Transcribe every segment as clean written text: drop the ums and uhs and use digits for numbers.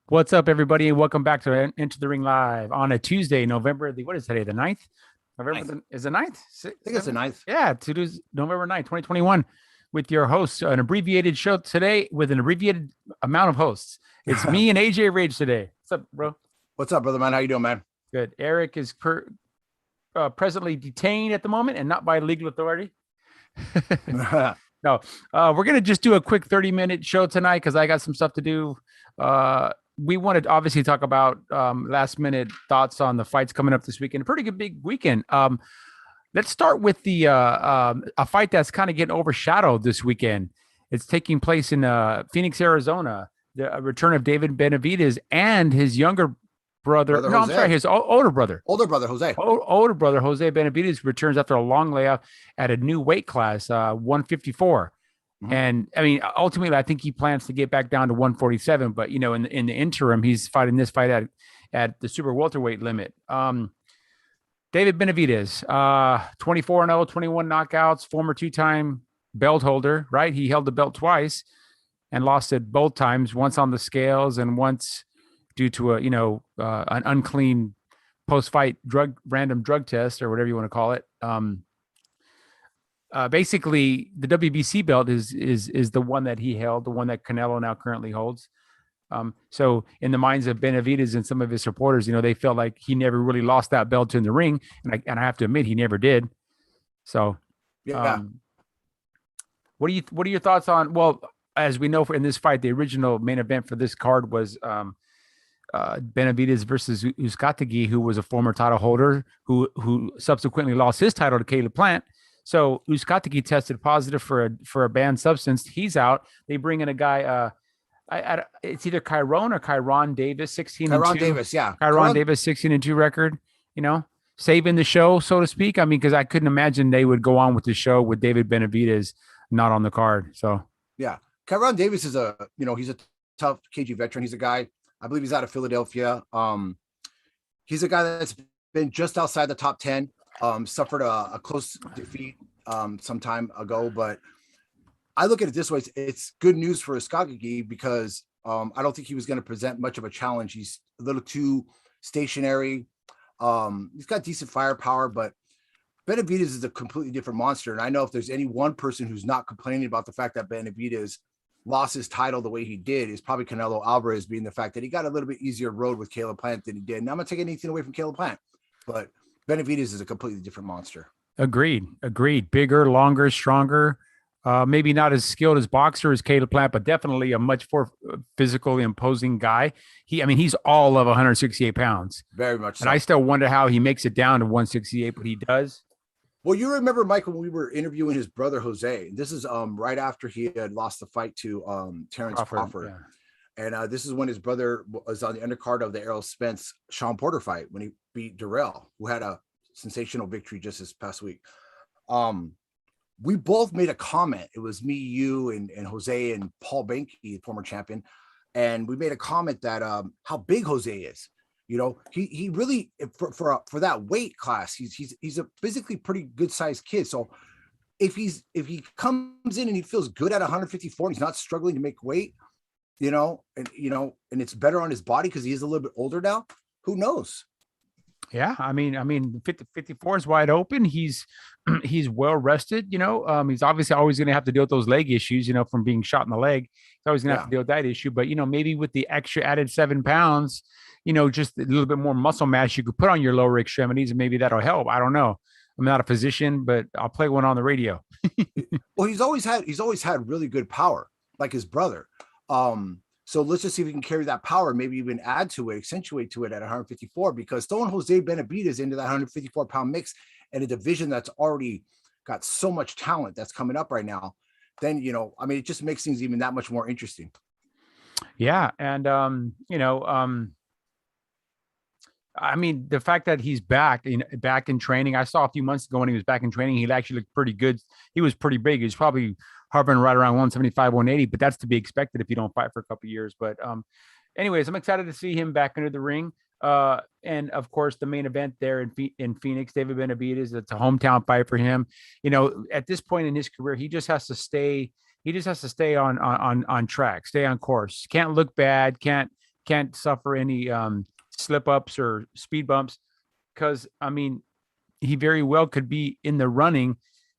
What's up, everybody, and welcome back to Enter the Ring Live on a Tuesday, November what is today? The 9th? Ninth. Is the 9th? I think it's the ninth. Yeah, today's November 9th, 2021, with your hosts, an abbreviated show today with an abbreviated amount of hosts. It's me and AJ Rage today. What's up, bro? What's up, brother man? How you doing, man? Good. Eric is presently detained at the moment and not by legal authority. No, we're going to just do a quick 30-minute show tonight because I got some stuff to do. We wanted to obviously talk about last minute thoughts on the fights coming up this weekend. A pretty good big weekend. Let's start with the a fight that's kind of getting overshadowed this weekend. It's taking place in Phoenix, Arizona. The return of David Benavidez and his younger brother. No, I'm sorry, his older brother. Older brother, Jose. Older brother, Jose Benavidez, returns after a long layoff at a new weight class, 154. Mm-hmm. And I mean, ultimately, I think he plans to get back down to 147. But you know, in the interim, he's fighting this fight at the super welterweight limit. David Benavidez, 24-0, 21 knockouts, former two-time belt holder. Right, he held the belt twice and lost it both times. Once on the scales and once due to an unclean post-fight random drug test or whatever you want to call it. Basically, the WBC belt is the one that he held, the one that Canelo now currently holds. So in the minds of Benavidez and some of his supporters, they felt like he never really lost that belt in the ring, and I have to admit he never did. So, yeah. What are your thoughts on? Well, as we know, in this fight, the original main event for this card was Benavidez versus Uzcategui, who was a former title holder who subsequently lost his title to Caleb Plant. So Uzcategui tested positive for a banned substance. He's out. They bring in a guy. It's either Kyron Davis, 16-2. Davis, yeah. Kyron Davis, 16-2 record. Saving the show, so to speak. I mean, because I couldn't imagine they would go on with the show with David Benavidez not on the card. So yeah, Kyron Davis is he's a tough KG veteran. He's a guy. I believe he's out of Philadelphia. He's a guy that's been just outside the top 10. Suffered a close defeat some time ago, but I look at it this way: it's good news for Uzcategui because I don't think he was going to present much of a challenge. He's a little too stationary. He's got decent firepower, but Benavidez is a completely different monster. And I know if there's any one person who's not complaining about the fact that Benavidez lost his title the way he did, is probably Canelo Alvarez, being the fact that he got a little bit easier road with Caleb Plant than he did. And I'm not taking anything away from Caleb Plant, but Benavidez is a completely different monster. Agreed. Bigger, longer, stronger. Maybe not as skilled as boxer as Caleb Plant, but definitely a much more physically imposing guy. He's all of 168 pounds. Very much so. And I still wonder how he makes it down to 168, but he does. Well, you remember, Michael, when we were interviewing his brother, Jose. This is right after he had lost the fight to Terrence Crawford. Yeah. And this is when his brother was on the undercard of the Errol Spence Sean Porter fight when he beat Durrell, who had a sensational victory just this past week. We both made a comment. It was me, you, and Jose and Paul Benke, the former champion. And we made a comment that how big Jose is. He really for that weight class, he's a physically pretty good sized kid. So if he comes in and he feels good at 154, he's not struggling to make weight, and it's better on his body because he is a little bit older now. Who knows? Yeah, I mean, 54 is wide open. He's well rested. He's obviously always going to have to deal with those leg issues. From being shot in the leg, he's always going to have to deal with that issue. But maybe with the extra added 7 pounds, just a little bit more muscle mass you could put on your lower extremities, and maybe that'll help. I don't know. I'm not a physician, but I'll play one on the radio. Well, he's always had really good power, like his brother. So let's just see if we can carry that power, maybe even add to it, accentuate to it at 154, because throwing Jose Benavidez into that 154 pound mix in a division that's already got so much talent that's coming up right now, then, it just makes things even that much more interesting. Yeah. And, the fact that he's back in training, I saw a few months ago when he was back in training, he actually looked pretty good. He was pretty big. He was probably hovering right around 175, 180, but that's to be expected if you don't fight for a couple of years. But anyways, I'm excited to see him back into the ring. And of course, the main event there in Phoenix, David Benavidez, it's a hometown fight for him. At this point in his career, he just has to stay on track, stay on course. Can't look bad. Can't can't suffer any slip ups or speed bumps, because I mean, he very well could be in the running.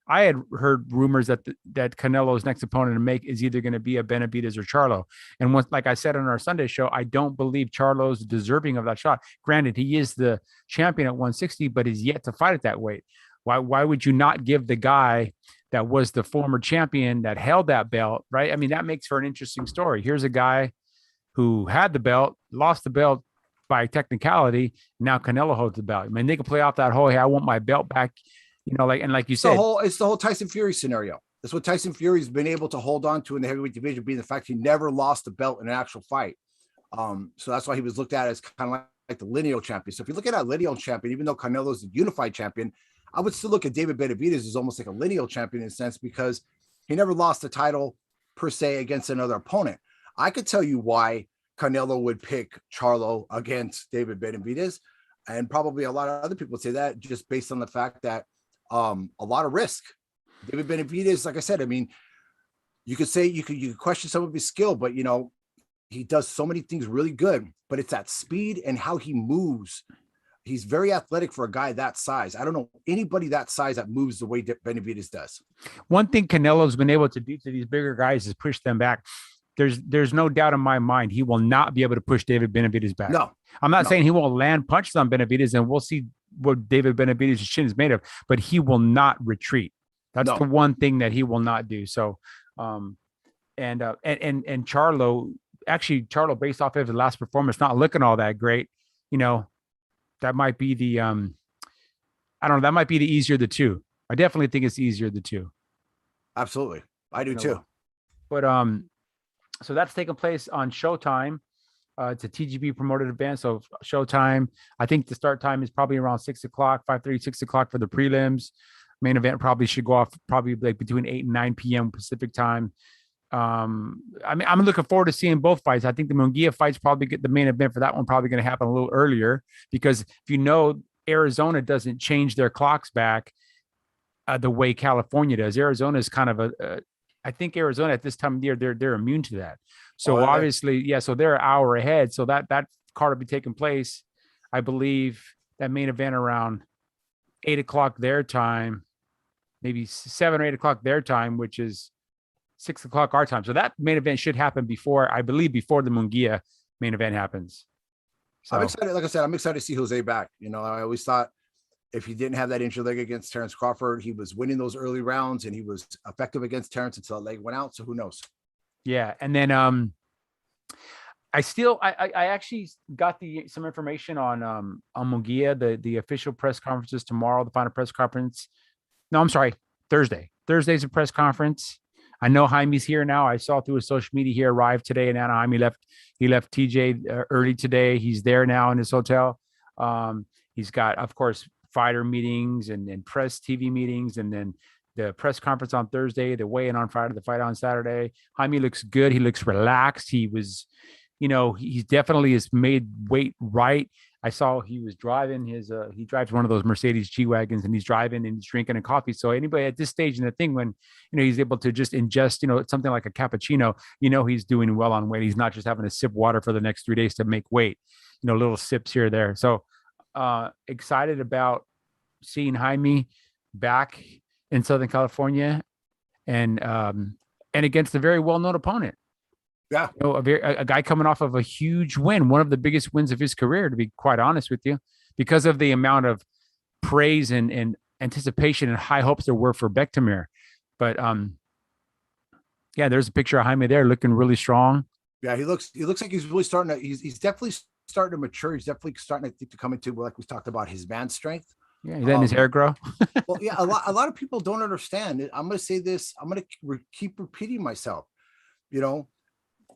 I had heard rumors that that Canelo's next opponent to make is either going to be a Benavidez or Charlo. And once, like I said on our Sunday show, I don't believe Charlo's deserving of that shot. Granted, he is the champion at 160, but is yet to fight at that weight. Why would you not give the guy that was the former champion that held that belt, right? I mean, that makes for an interesting story. Here's a guy who had the belt, lost the belt by technicality. Now Canelo holds the belt. I mean, they can play off that whole, hey, I want my belt back. You know, like you said, it's the whole Tyson Fury scenario. That's what Tyson Fury's been able to hold on to in the heavyweight division, being the fact he never lost the belt in an actual fight. So that's why he was looked at as kind of like the lineal champion. So if you look at that lineal champion, even though Canelo's the unified champion, I would still look at David Benavidez as almost like a lineal champion in a sense, because he never lost the title per se against another opponent. I could tell you why Canelo would pick Charlo against David Benavidez, and probably a lot of other people would say that just based on the fact that a lot of risk. David Benavidez, like I said, I mean, you could say you could question some of his skill, but you know, he does so many things really good, but it's that speed and how he moves. He's very athletic for a guy that size. I don't know anybody that size that moves the way Benavidez does. One thing Canelo's been able to do to these bigger guys is push them back. There's no doubt in my mind he will not be able to push David Benavidez back. No, I'm not saying he won't land punches on Benavidez, and we'll see what David Benavidez's chin is made of, but he will not retreat. That's the one thing that he will not do. So, and Charlo, actually Charlo, based off of his last performance, not looking all that great. You know, that might be the, I don't know, that might be the easier of the two. I definitely think it's easier of the two. Absolutely. I do too. But, so that's taking place on Showtime. It's a TGB promoted event. So Showtime, I think the start time is probably around 6 o'clock, 5:30, 6 o'clock for the prelims. Main event probably should go off probably like between 8 and 9 p.m. Pacific time. I mean, I'm looking forward to seeing both fights. I think the Munguia fight's probably get the main event for that one, probably going to happen a little earlier, because if you know, Arizona doesn't change their clocks back the way California does. Arizona is kind of I think Arizona at this time of year, they're immune to that. So obviously, yeah, so they're an hour ahead. So that card will be taking place, I believe, that main event around 8 o'clock their time, maybe 7 or 8 o'clock their time, which is 6 o'clock our time. So that main event should happen before, I believe, before the Munguia main event happens. So I'm excited. Like I said, I'm excited to see Jose back. You know, I always thought if he didn't have that injured leg against Terrence Crawford, he was winning those early rounds and he was effective against Terrence until that leg went out. So who knows? Yeah. And then I actually got some information on Munguia, the official press conferences tomorrow, the final press conference. No, I'm sorry, Thursday. Thursday's a press conference. I know Jaime's here now. I saw through his social media he arrived today in Anaheim. He left TJ early today. He's there now in his hotel. He's got, of course, fighter meetings and press TV meetings, and then the press conference on Thursday, the weigh-in on Friday, the fight on Saturday. Jaime looks good. He looks relaxed. He was, you know, he definitely has made weight right. I saw he was driving he drives one of those Mercedes G-Wagons, and he's driving and he's drinking a coffee. So anybody at this stage in the thing, when, you know, he's able to just ingest, you know, something like a cappuccino, you know, he's doing well on weight. He's not just having to sip water for the next 3 days to make weight, you know, little sips here or there. So excited about seeing Jaime back in Southern California and against a very well-known opponent. Yeah. You know, a guy coming off of a huge win, one of the biggest wins of his career, to be quite honest with you, because of the amount of praise and anticipation and high hopes there were for Bektemir. But yeah, there's a picture of Jaime there looking really strong. Yeah, he looks like he's really starting to, he's definitely starting to mature. He's definitely starting to come into, like we talked about, his man strength. Yeah, he's letting his hair grow. Well, yeah, a lot of people don't understand. I'm going to say this. I'm going to keep repeating myself. You know,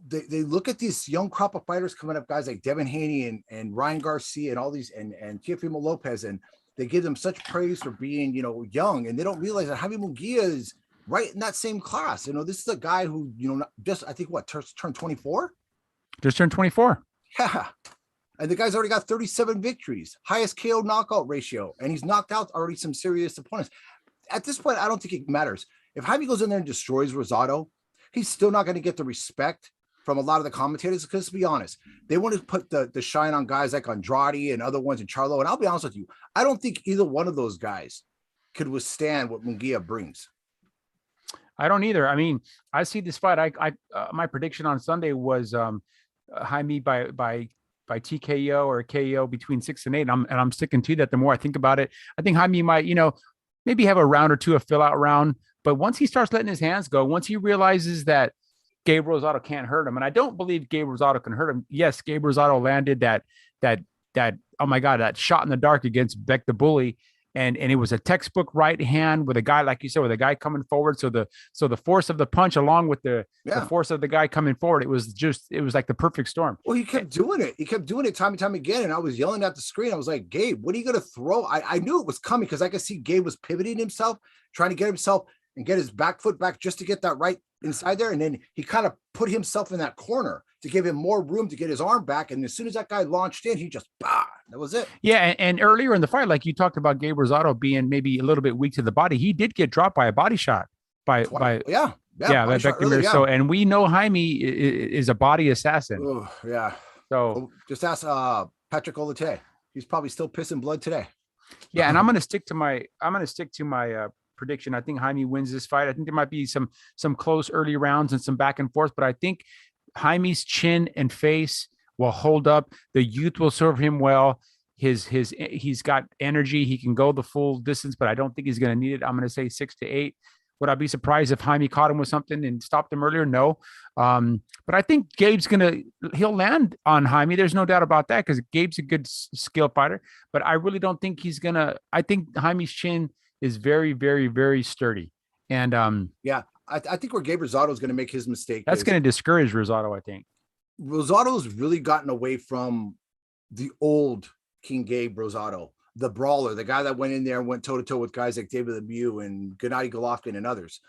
they look at these young crop of fighters coming up, guys like Devin Haney and Ryan Garcia and all these and Teofimo Lopez, and they give them such praise for being, you know, young, and they don't realize that Jaime Munguia is right in that same class. You know, this is a guy who, you know, just, I think turned 24. Just turned 24. Yeah. And the guy's already got 37 victories, highest KO knockout ratio, and he's knocked out already some serious opponents. At this point, I don't think it matters. If Jaime goes in there and destroys Rosado, he's still not going to get the respect from a lot of the commentators, because to be honest, they want to put the shine on guys like Andrade and other ones in Charlo. And I'll be honest with you, I don't think either one of those guys could withstand what Munguia brings. I don't either. I mean, I see this fight. My prediction on Sunday was Jaime by TKO or KO between 6 and 8. And I'm sticking to that. The more I think about it, I think Jaime might, maybe have a round or two, a fill out round. But once he starts letting his hands go, once he realizes that Gabe Rosado can't hurt him, and I don't believe Gabe Rosado can hurt him. Yes, Gabe Rosado landed that oh my God, that shot in the dark against Beck the Bully. And it was a textbook right hand with a guy, like you said, with a guy coming forward. So the force of the punch along with the force of the guy coming forward, it was like the perfect storm. Well, he kept doing it. He kept doing it time and time again. And I was yelling at the screen. I was like, Gabe, what are you going to throw? I knew it was coming because I could see Gabe was pivoting himself, trying to get himself and get his back foot back just to get that right inside there. And then he kind of put himself in that corner to give him more room to get his arm back. And as soon as that guy launched in, he just, that was it. Yeah. And earlier in the fight, like you talked about Gabe Rosado being maybe a little bit weak to the body, he did get dropped by a body shot by So, and we know Jaime is a body assassin. Oh, yeah. So just ask Patrick Olate. He's probably still pissing blood today. Yeah. And I'm going to stick to my prediction. I think Jaime wins this fight. I think there might be some close early rounds and some back and forth, but I think Jaime's chin and face will hold up. The youth will serve him well. He's got energy. He can go the full distance, but I don't think he's going to need it. I'm going to say 6 to 8. Would I be surprised if Jaime caught him with something and stopped him earlier? No. But I think he'll land on Jaime. There's no doubt about that because Gabe's a good skill fighter, but I really don't think I think Jaime's chin is very, very, very sturdy. And I think where Gabe Rosado is going to make his mistake. That's going to discourage Rosado, I think. Rosado's really gotten away from the old King Gabe Rosado, the brawler, the guy that went in there and went toe-to-toe with guys like David Lemieux and Gennady Golovkin and others.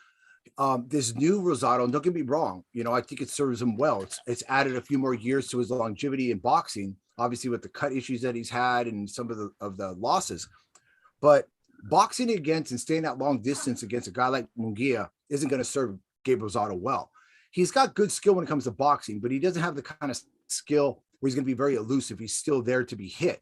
This new Rosado, and don't get me wrong, I think it serves him well. It's added a few more years to his longevity in boxing, obviously with the cut issues that he's had and some of the losses. But boxing against and staying that long distance against a guy like Munguia isn't going to serve Gabe Rosado well. He's got good skill when it comes to boxing, but he doesn't have the kind of skill where he's going to be very elusive. He's still there to be hit.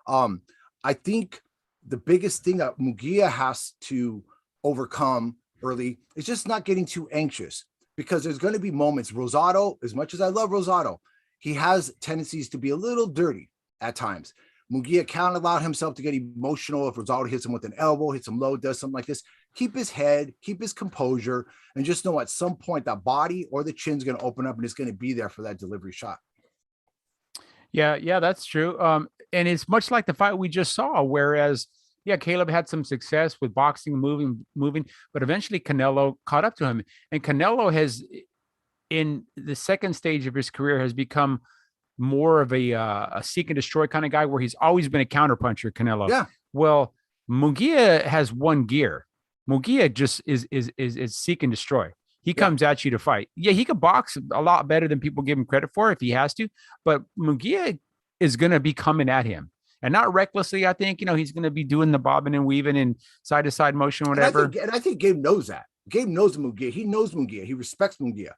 I think the biggest thing that Munguia has to overcome early is just not getting too anxious, because there's going to be moments. Rosado, as much as I love Rosado, he has tendencies to be a little dirty at times. Munguia can't allow himself to get emotional if Rosado hits him with an elbow, hits him low, does something like this. Keep his head, keep his composure, and just know at some point that body or the chin's going to open up and it's going to be there for that delivery shot. Yeah, that's true. And it's much like the fight we just saw, whereas, Caleb had some success with boxing, moving, but eventually Canelo caught up to him. And Canelo has, in the second stage of his career, has become more of a seek and destroy kind of guy, where he's always been a counterpuncher, Canelo. Yeah. Well, Munguia has one gear. Munguia just is seek and destroy. He comes at you to fight. Yeah, he could box a lot better than people give him credit for if he has to, but Munguia is going to be coming at him, and not recklessly. I think, he's going to be doing the bobbing and weaving and side to side motion, whatever. And I think Gabe knows that. Gabe knows Munguia. He knows Munguia. He respects Munguia.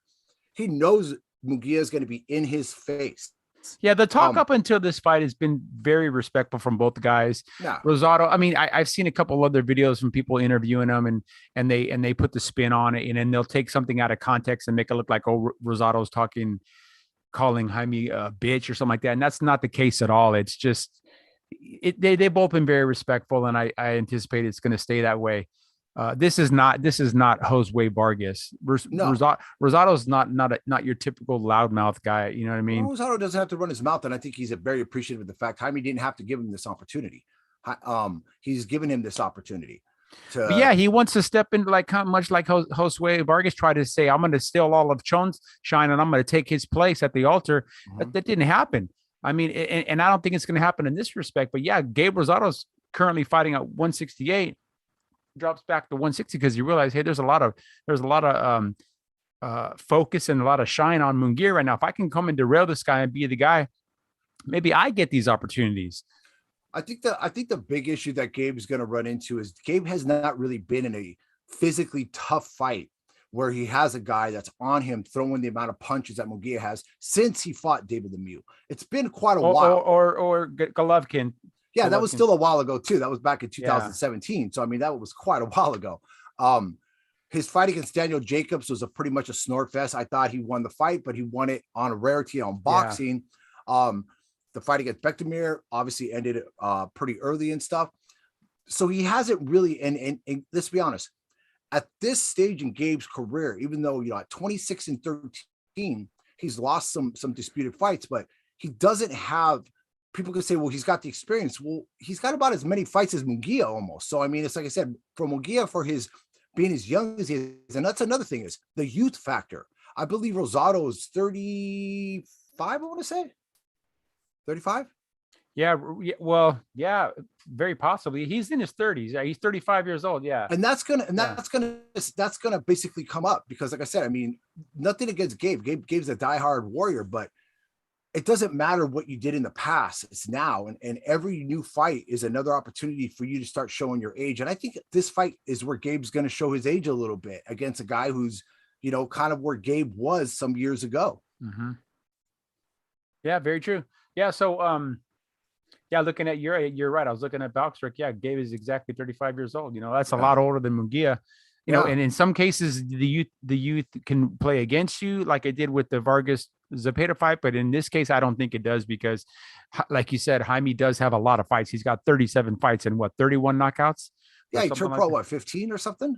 He knows Munguia is going to be in his face. Yeah, the talk up until this fight has been very respectful from both guys. Yeah. Rosado, I mean, I've seen a couple other videos from people interviewing them, and they put the spin on it, and then they'll take something out of context and make it look like, Rosado's calling Jaime a bitch or something like that. And that's not the case at all. It's just they both been very respectful, and I anticipate it's going to stay that way. This is not Josue Vargas. Rosado's not your typical loudmouth guy. You know what I mean? Rosado doesn't have to run his mouth, and I think he's very appreciative of the fact Jaime didn't have to give him this opportunity. He's given him this opportunity. He wants to step in much like Josue Vargas tried to say, I'm going to steal all of Chon's shine and I'm going to take his place at the altar. Mm-hmm. That didn't happen. I mean, and I don't think it's going to happen in this respect. But Gabe Rosado's currently fighting at 168. Drops back to 160 because you realize, hey, there's a lot of focus and a lot of shine on Munguia right now. If I can come and derail this guy and be the guy, maybe I get these opportunities. I think the big issue that Gabe is going to run into is Gabe has not really been in a physically tough fight where he has a guy that's on him throwing the amount of punches that Munguia has since he fought David Lemieux. It's been quite a while. Or Golovkin. Yeah, that was still a while ago too. That was back in 2017. So I mean, that was quite a while ago. His fight against Daniel Jacobs was pretty much a snort fest. I thought he won the fight, but he won it on a rarity on boxing. The fight against Bektemir obviously ended pretty early and stuff. So he hasn't really, and let's be honest, at this stage in Gabe's career, even though, you know, at 26-13, he's lost some disputed fights, but he doesn't have, people can say, well, he's got the experience. Well, he's got about as many fights as Munguia almost. So, I mean, it's like I said, for Munguia, for his being as young as he is, and that's another thing, is the youth factor. I believe Rosado is 35, I want to say. 35? Yeah, well, yeah, very possibly. He's in his 30s. Yeah, he's 35 years old. Yeah. And that's gonna basically come up because, like I said, I mean, nothing against Gabe. Gabe's a diehard warrior, but it doesn't matter what you did in the past. It's now, and every new fight is another opportunity for you to start showing your age. And I think this fight is where Gabe's going to show his age a little bit against a guy who's, you know, kind of where Gabe was some years ago. Mm-hmm. Yeah, very true. Yeah. So, yeah, looking at you're right. I was looking at Boxrec. Yeah, Gabe is exactly 35 years old. You know, that's a lot older than Munguia. You know, and in some cases, the youth can play against you, like it did with the Vargas Zepeda fight. But in this case, I don't think it does because, like you said, Jaime does have a lot of fights. He's got 37 fights and 31 knockouts. Yeah, he turned pro, 15 or something?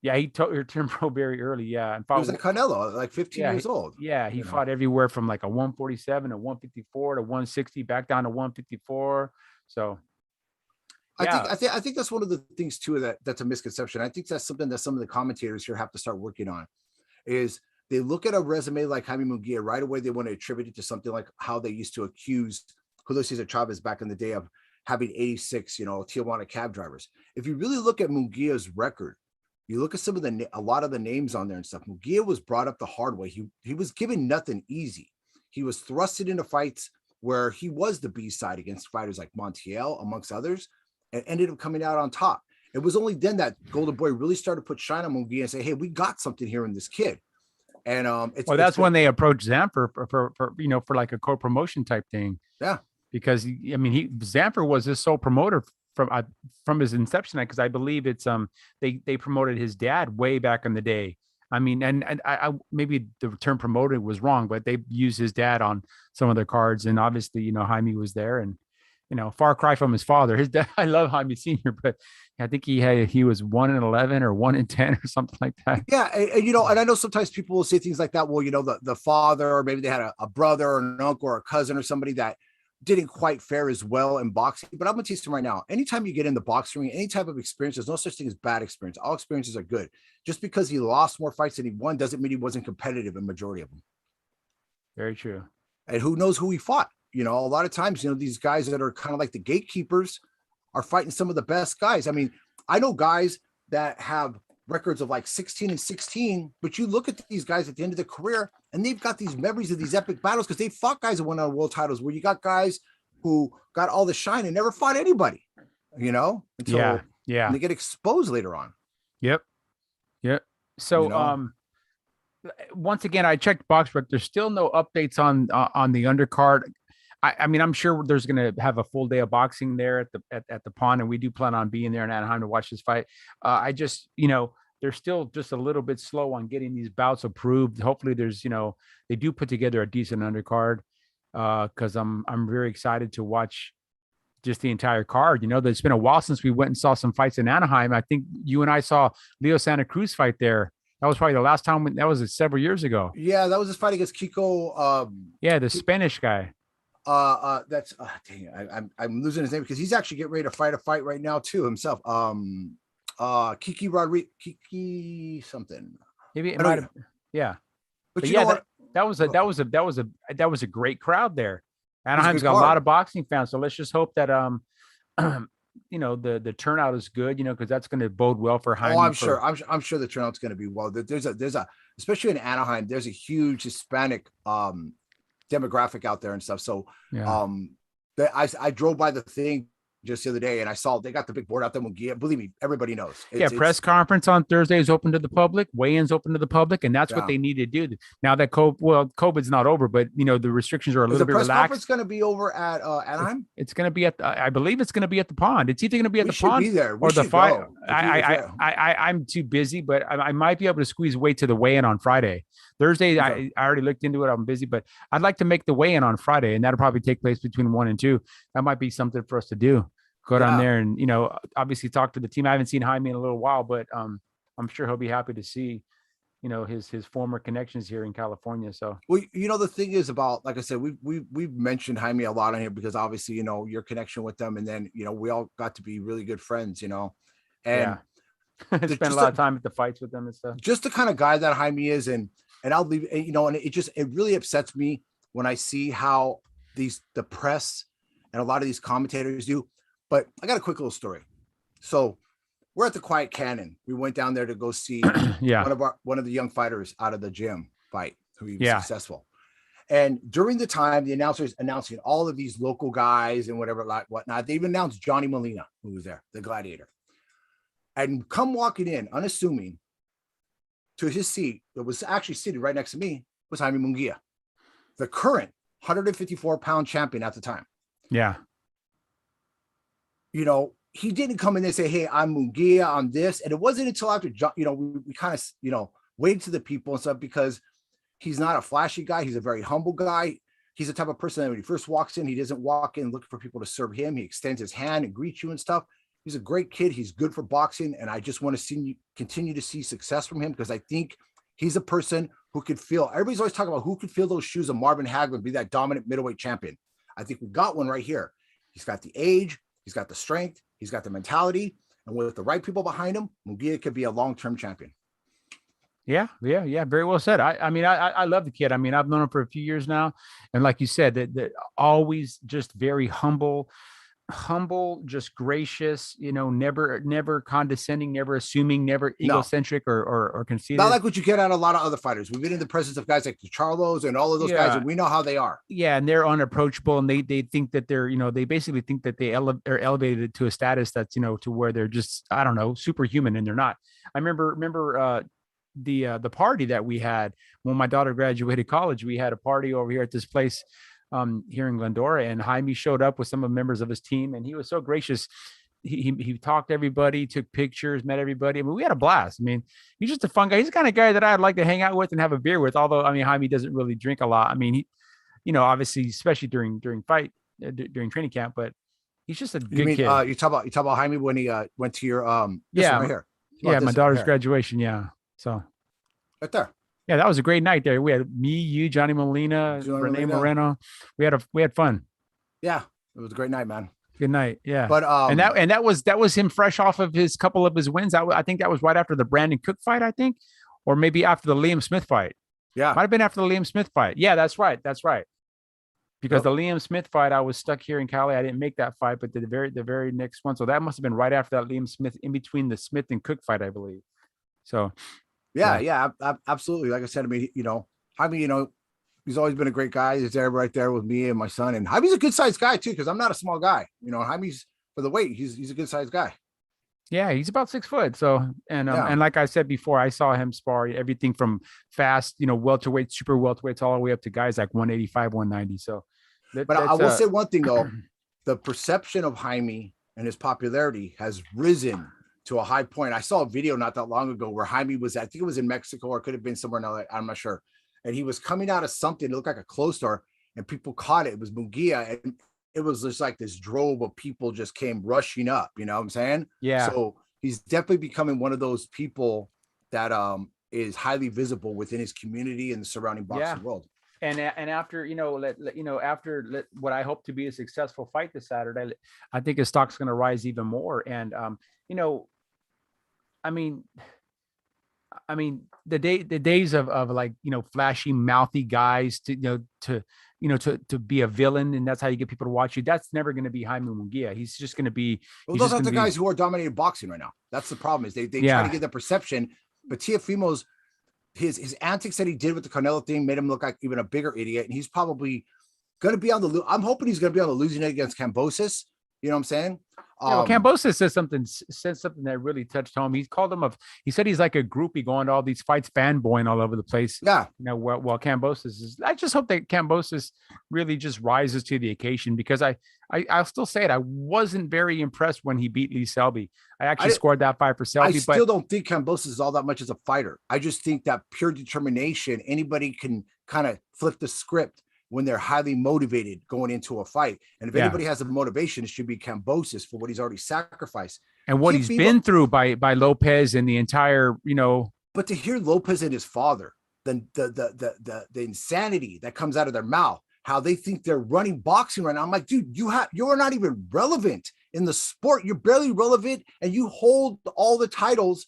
Yeah, he turned pro very early. Yeah, and fought, it was like Canelo, like 15 years old. Yeah, he fought everywhere from like a 147 to 154 to 160, back down to 154. So, yeah. I think that's one of the things too that's a misconception. I think that's something that some of the commentators here have to start working on. Is they look at a resume like Jaime Munguia, right away they want to attribute it to something like how they used to accuse Julio Cesar Chavez back in the day of having 86, you know, Tijuana cab drivers. If you really look at Munguia's record, you look at some of a lot of the names on there and stuff. Munguia was brought up the hard way. He was given nothing easy. He was thrusted into fights where he was the B side against fighters like Montiel, amongst others, and ended up coming out on top. It was only then that Golden Boy really started to put shine on Munguia and say, "Hey, we got something here in this kid." And that's when they approached Zamper for you know, for like a co-promotion type thing. Yeah, because I mean, Zamper was his sole promoter from his inception, because I believe it's they promoted his dad way back in the day. I mean, and I maybe the term promoted was wrong, but they used his dad on some of their cards, and obviously, you know, Jaime was there, and you know, far cry from his father. His dad, I love Jaime Senior, but I think he was 1-11 or 1-10 or something like that. Yeah, and you know, and I know sometimes people will say things like that. Well, you know, the father, or maybe they had a brother or an uncle or a cousin or somebody that didn't quite fare as well in boxing. But I'm gonna teach them right now. Anytime you get in the boxing ring, any type of experience, there's no such thing as bad experience. All experiences are good. Just because he lost more fights than he won doesn't mean he wasn't competitive in majority of them. Very true. And who knows who he fought? You know, a lot of times, you know, these guys that are kind of like the gatekeepers are fighting some of the best guys. I mean, I know guys that have records of like 16-16, but you look at these guys at the end of their career and they've got these memories of these epic battles because they fought guys that won on world titles, where you got guys who got all the shine and never fought anybody, you know, until they get exposed later on. Yep. So, you know? Once again, I checked Boxrec. There's still no updates on the undercard. I mean, I'm sure there's going to have a full day of boxing there at the pond, and we do plan on being there in Anaheim to watch this fight. I just, you know, they're still just a little bit slow on getting these bouts approved. Hopefully there's, you know, they do put together a decent undercard, because I'm very excited to watch just the entire card. You know, it's been a while since we went and saw some fights in Anaheim. I think you and I saw Leo Santa Cruz fight there. That was probably the last time. That was several years ago. Yeah, that was his fight against Kiko. The Spanish guy. That's dang it, I'm losing his name because he's actually getting ready to fight a fight right now too himself. Kiki Rodriguez, Kiki something. Maybe it might have. Yeah, but you know what? That was a great crowd there. Anaheim's got a lot of boxing fans, so let's just hope that you know, the turnout is good, you know, because that's going to bode well for Jaime. Oh, I'm sure the turnout's going to be well. There's a especially in Anaheim, there's a huge Hispanic demographic out there and stuff. So I drove by the thing just the other day, and I saw they got the big board out there. Munguia, believe me, everybody knows. Press conference on Thursday is open to the public. Weigh-ins open to the public, and that's what they need to do now that COVID's not over, but the restrictions are a little bit relaxed. Is the press conference going to be over at Anaheim? It's going to be I believe it's going to be at the Pond. It's either going to be at the Pond or the fight. I'm too busy, but I might be able to squeeze way to the weigh-in on Friday. Thursday, I already looked into it. I'm busy, but I'd like to make the weigh-in on Friday, and that'll probably take place between 1 and 2. That might be something for us to do. Go down there and, obviously talk to the team. I haven't seen Jaime in a little while, but I'm sure he'll be happy to see, his former connections here in California. So, well, the thing is about, like I said, we've mentioned Jaime a lot on here because obviously, your connection with them, and then, we all got to be really good friends, and spend a lot of time at the fights with them and stuff. Just the kind of guy that Jaime is, and I'll leave, and it really upsets me when I see how the press and a lot of these commentators do. But I got a quick little story. So we're at the Quiet Cannon. We went down there to go see one of the young fighters out of the gym fight who was successful. And during the time, the announcers announcing all of these local guys and whatnot, they even announced Johnny Molina, who was there, the Gladiator. And come walking in, unassuming, to his seat that was actually seated right next to me was Jaime Munguia, the current 154-pound champion at the time. Yeah. He didn't come in and say, hey, I'm Munguia, I'm this. And it wasn't until after, we kind of, waited to the people and stuff, because he's not a flashy guy. He's a very humble guy. He's the type of person that when he first walks in, he doesn't walk in looking for people to serve him. He extends his hand and greets you and stuff. He's a great kid. He's good for boxing. And I just want to continue to see success from him, because I think he's a person who could feel, everybody's always talking about who could feel those shoes of Marvin Hagler, be that dominant middleweight champion. I think we got one right here. He's got the age, he's got the strength, he's got the mentality, and with the right people behind him, Munguia could be a long-term champion. Yeah. Very well said. I love the kid. I've known him for a few years now. And like you said, that always just very humble, just gracious, never condescending, never assuming, never egocentric or conceited. Not like what you get out of a lot of other fighters. We've been in the presence of guys like the Charlos and all of those guys, and we know how they are. Yeah, and they're unapproachable, and they think that they're, they basically think that they are elevated to a status that's, to where they're just, I don't know, superhuman, and they're not. I remember the party that we had when my daughter graduated college. We had a party over here at this place here in Glendora, and Jaime showed up with some of the members of his team, and he was so gracious. He talked to everybody, took pictures, met everybody. We had a blast. He's just a fun guy. He's the kind of guy that I'd like to hang out with and have a beer with. Although, Jaime doesn't really drink a lot. He, obviously, especially during training camp, but he's just a good kid. You talk about Jaime when he went to your right here. My daughter's graduation. Yeah. So right there. Yeah, that was a great night there. We had me, you, Johnny Molina, Renee Moreno. We had fun. Yeah, it was a great night, man. Good night. Yeah. But and that was him fresh off of his couple of his wins. I think that was right after the Brandon Cook fight, I think, or maybe after the Liam Smith fight. Yeah. Might have been after the Liam Smith fight. Yeah, that's right. Because the Liam Smith fight, I was stuck here in Cali. I didn't make that fight, but the very next one. So that must have been right after that Liam Smith, in between the Smith and Cook fight, I believe. So yeah, absolutely. Like I said, Jaime, he's always been a great guy. He's there right there with me and my son. And Jaime's a good sized guy too, because I'm not a small guy. Jaime's, for the weight, he's a good sized guy. Yeah, he's about 6 foot. So, and like I said before, I saw him spar everything from fast, welterweight, super welterweights, all the way up to guys like 185, 190. So, but I will say one thing though, the perception of Jaime and his popularity has risen to a high point. I saw a video not that long ago where Jaime was, I think it was in Mexico, or it could have been somewhere else, I'm not sure. And he was coming out of something, it looked like a clothes store, and people caught it. It was Munguia, and it was just like this drove of people just came rushing up. You know what I'm saying? Yeah. So he's definitely becoming one of those people that is highly visible within his community and the surrounding boxing world. And after after what I hope to be a successful fight this Saturday, I think his stock's going to rise even more. And the days of like, flashy, mouthy guys to be a villain, and that's how you get people to watch you. That's never going to be Jaime Munguia. He's just going to be. Well, those are the guys who are dominating boxing right now. That's the problem, is they try to get the perception, but Teofimo's his antics that he did with the Canelo thing made him look like even a bigger idiot, and he's probably going to be on the. I'm hoping he's going to be on the losing end against Cambosis, You know what I'm saying? Yeah, well, Kambosos said something that really touched home. He called him he said he's like a groupie going to all these fights, fanboying all over the place. Yeah. You know, while Kambosos is, I just hope that Kambosos really just rises to the occasion, because I'll still say it. I wasn't very impressed when he beat Lee Selby. I actually scored that fight for Selby. I still don't think Kambosos is all that much as a fighter. I just think that pure determination, anybody can kind of flip the script when they're highly motivated going into a fight. And if anybody has a motivation, it should be Kambosos for what he's already sacrificed. And what he's been through by Lopez and the entire, you know. But to hear Lopez and his father, the insanity that comes out of their mouth, how they think they're running boxing right now. I'm like, dude, you're not even relevant in the sport. You're barely relevant, and you hold all the titles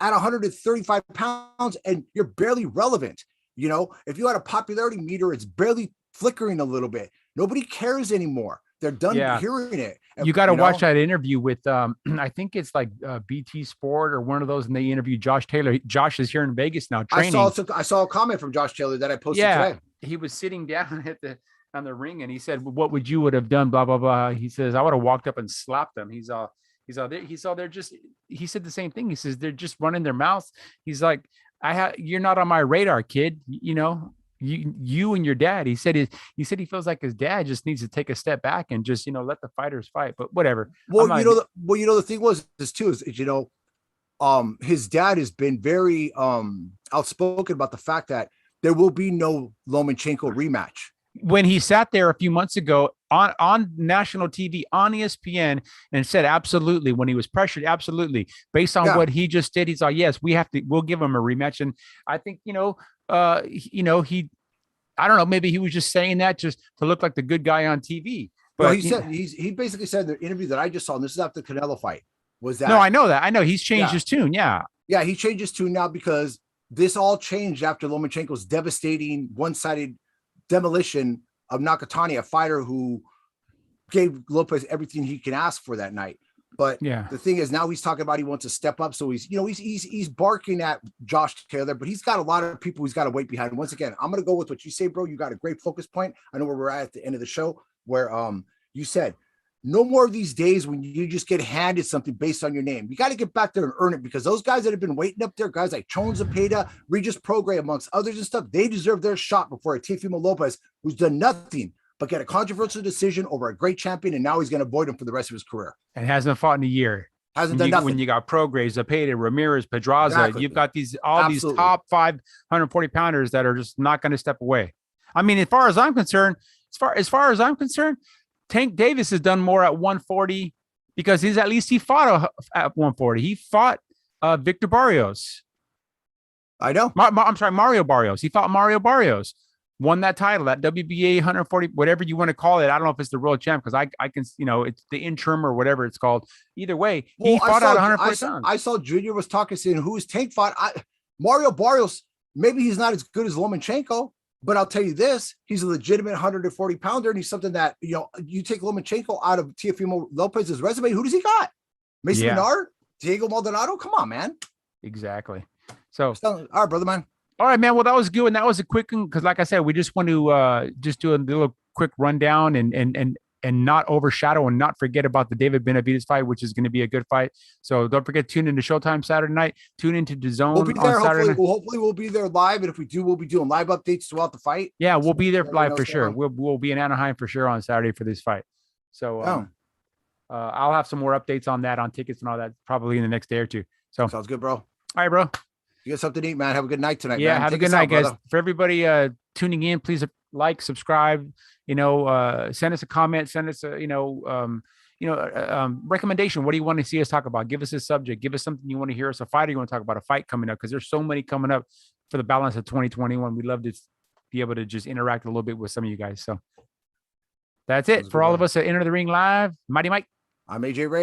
at 135 pounds, and you're barely relevant. You know, if you had a popularity meter, it's barely flickering a little bit. Nobody cares anymore. They're done hearing it. You got to watch that interview with, I think it's like BT Sport or one of those, and they interviewed Josh Taylor. Josh is here in Vegas now training. I saw a comment from Josh Taylor that I posted today. He was sitting down on the ring, and he said, "What would you have done?" Blah blah blah. He says, "I would have walked up and slapped them." He said the same thing. He says they're just running their mouths. He's like, you're not on my radar, kid. You know, you and your dad. He said he feels like his dad just needs to take a step back and just, you know, let the fighters fight. But whatever. Well, the thing is his dad has been very outspoken about the fact that there will be no Lomachenko rematch. When he sat there a few months ago on national TV on ESPN and said, absolutely, when he was pressured, absolutely, based on what he just did, he's like, yes, we'll give him a rematch. And I think, I don't know, maybe he was just saying that just to look like the good guy on TV. But he basically said in the interview that I just saw, and this is after the Canelo fight, was that. No, I know that. I know he's changed his tune. Yeah. Yeah. He changed his tune now because this all changed after Lomachenko's devastating one-sided demolition of Nakatani, a fighter who gave Lopez everything he can ask for that night. But the thing is, now he's talking about he wants to step up. So he's barking at Josh Taylor, but he's got a lot of people he's got to wait behind. And once again, I'm going to go with what you say, bro. You got a great focus point. I know where we're at the end of the show, where you said no more of these days when you just get handed something based on your name. You got to get back there and earn it, because those guys that have been waiting up there, guys like Chones Zepeda, Regis Prograis, amongst others and stuff, they deserve their shot before a Teofimo Lopez, who's done nothing but get a controversial decision over a great champion, and now he's going to avoid him for the rest of his career. And hasn't fought in a year. Hasn't done nothing. When you got Prograis, Zepeda, Ramirez, Pedraza, you've got these top 540 pounders that are just not going to step away. I mean, as far as I'm concerned, Tank Davis has done more at 140 because he fought at 140. He fought Victor Barrios. I know. Mario Barrios. He fought Mario Barrios. Won that title, that WBA 140, whatever you want to call it. I don't know if it's the world champ, because I can, it's the interim or whatever it's called. Either way, he fought at 140 pounds. I saw Junior was talking, saying who's Tank fought. Mario Barrios, maybe he's not as good as Lomachenko, but I'll tell you this, he's a legitimate 140 pounder, and he's something that, you take Lomachenko out of Teofimo Lopez's resume, who does he got? Mason Menard? Diego Maldonado? Come on, man. Exactly. So, all right, brother, man. All right, man. Well, that was good. And that was a quick one, because like I said, we just want to just do a little quick rundown and not overshadow and not forget about the David Benavidez fight, which is going to be a good fight. So don't forget, tune into Showtime Saturday night. Tune into DAZN. We'll be there. Hopefully we'll be there live. And if we do, we'll be doing live updates throughout the fight. Yeah, we'll be there live for sure. We'll be in Anaheim for sure on Saturday for this fight. So I'll have some more updates on that, on tickets and all that, probably in the next day or two. So sounds good, bro. All right, bro. You got something to eat, man. Have a good night tonight. Yeah, man. Have a good night, guys. Brother. For everybody tuning in, please like, subscribe. Send us a comment. Send us a recommendation. What do you want to see us talk about? Give us a subject. Give us something you want to hear us, a fighter you want to talk about, a fight coming up, because there's so many coming up for the balance of 2021. We'd love to be able to just interact a little bit with some of you guys. So that's it for all of us at Enter the Ring Live. Mighty Mike. I'm AJ Ray.